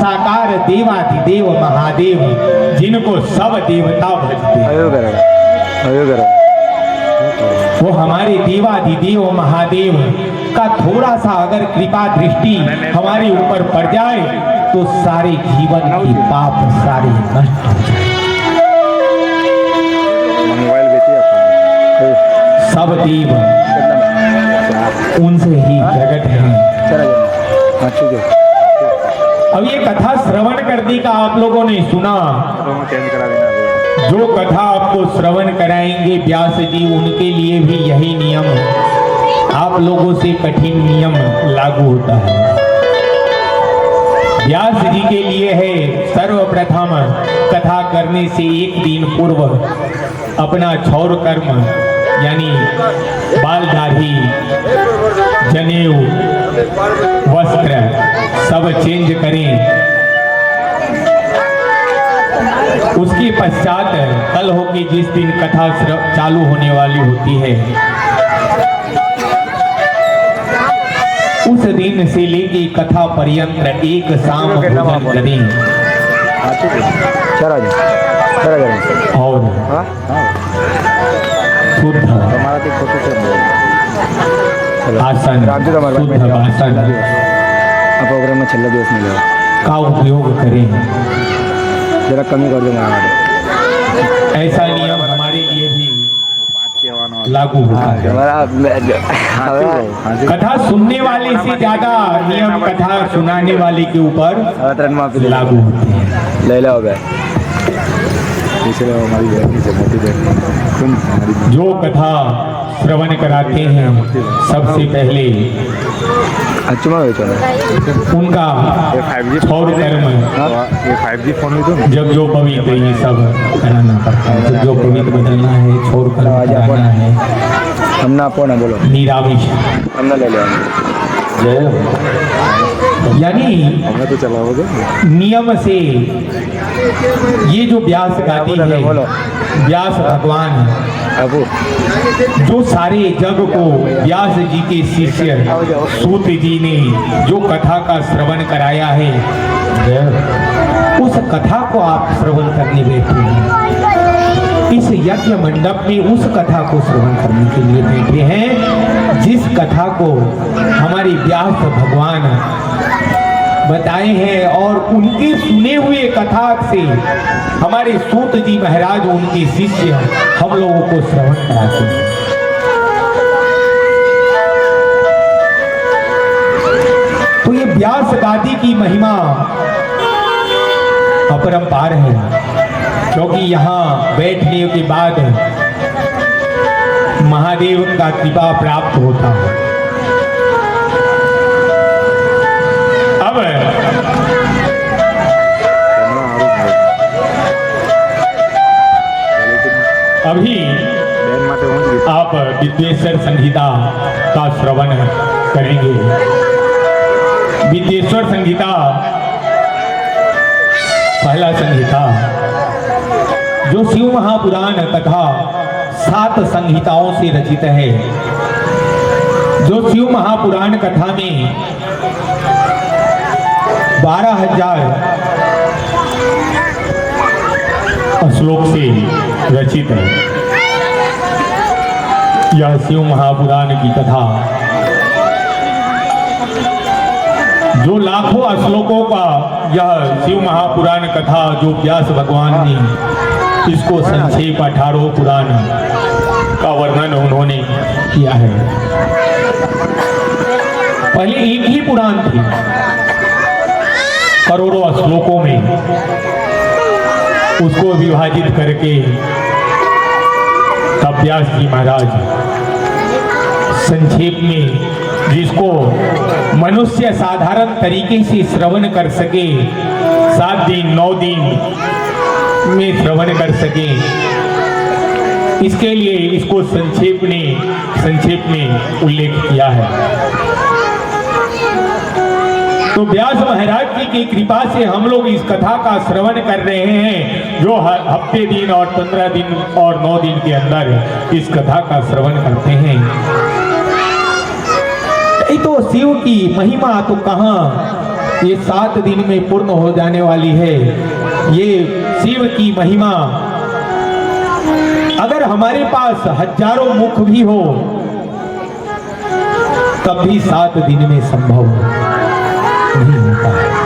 साकार देवाधिदेव महादेव जिनको सब देवता भजते हैं, वो हमारे देवाधिदेव महादेव का थोड़ा सा अगर कृपा दृष्टि हमारे ऊपर पड़ जाए तो सारे जीवन की पाप सारे नष्ट हो जाए। सब देव उनसे ही प्रकट है। अब ये कथा श्रवण करने का आप लोगों ने सुना, जो कथा आपको श्रवण कराएंगे व्यास जी उनके लिए भी यही नियम आप लोगों से कठिन नियम लागू होता है। व्यास जी के लिए है सर्वप्रथम कथा करने से एक दिन पूर्व अपना क्षौर कर्म यानी बाल दाढ़ी जनेऊ वस्त्र सब चेंज करें। उसके पश्चात कल हो कि जिस दिन कथा चालू होने वाली होती है उस दिन से लेके कथा पर्यंत एक शाम भोजन करें और शुद्ध आसन शुद्ध आसन का उपयोग करें। जरा कमी कर दूंगा। ऐसा नियम हमारे लिए भी लागू होता है। कथा सुनने वाले से ज्यादा नियम कथा सुनाने वाले के ऊपर लागू होते हैं। ले लो गए जो कथा श्रवण कराते हैं सबसे पहले उनका क्षौर कर्म जब जो पवित्र ये सब कराना पड़ता है। जब जो पवित्र बदलना है क्षौर कर्म कराना है। हमना पोना बोलो निरामिष हमना ले लो यानी तो चला होगा नियम से ये जो व्यास गाती है व्यास भगवान जो सारे जग को व्यास जी के शिष्य सूत जी ने जो कथा का श्रवण कराया है उस कथा को आप श्रवण करने बैठे हैं। इस यज्ञ मंडप में उस कथा को श्रवण करने के लिए बैठे हैं जिस कथा को हमारे व्यास भगवान बताए हैं और उनके सुने हुए कथा से हमारे सूत जी महाराज उनके शिष्य हम लोगों को श्रवण कराते हैं। तो ये व्यास गादी की महिमा अपरंपार है क्योंकि यहाँ बैठने के बाद महादेव का कृपा प्राप्त होता है। अब अभी आप विद्वेश्वर संहिता का श्रवण करेंगे। विद्वेश्वर संहिता पहला संहिता जो शिव महापुराण तथा 7 संहिताओं से रचित है। जो शिव महापुराण कथा में 12,000 श्लोक से रचित है। यह शिव महापुराण की कथा जो लाखों श्लोकों का यह शिव महापुराण कथा जो व्यास भगवान ने इसको संक्षेप 18 पुराण का वर्णन उन्होंने किया है। पहले एक ही पुराण थी करोड़ों श्लोकों में उसको विभाजित करके तब व्यास जी महाराज संक्षेप में जिसको मनुष्य साधारण तरीके से श्रवण कर सके 7 दिन 9 दिन में श्रवण कर सके इसके लिए इसको संक्षेप में उल्लेख किया है। तो व्यास महाराज जी की कृपा से हम लोग इस कथा का श्रवण कर रहे हैं जो हफ्ते दिन और 15 दिन और 9 दिन के अंदर इस कथा का श्रवण करते हैं। तो शिव की महिमा तो कहाँ ये 7 दिन में पूर्ण हो जाने वाली है। ये शिव की महिमा अगर हमारे पास हजारों मुख भी हो तब भी 7 दिन में संभव नहीं होता है।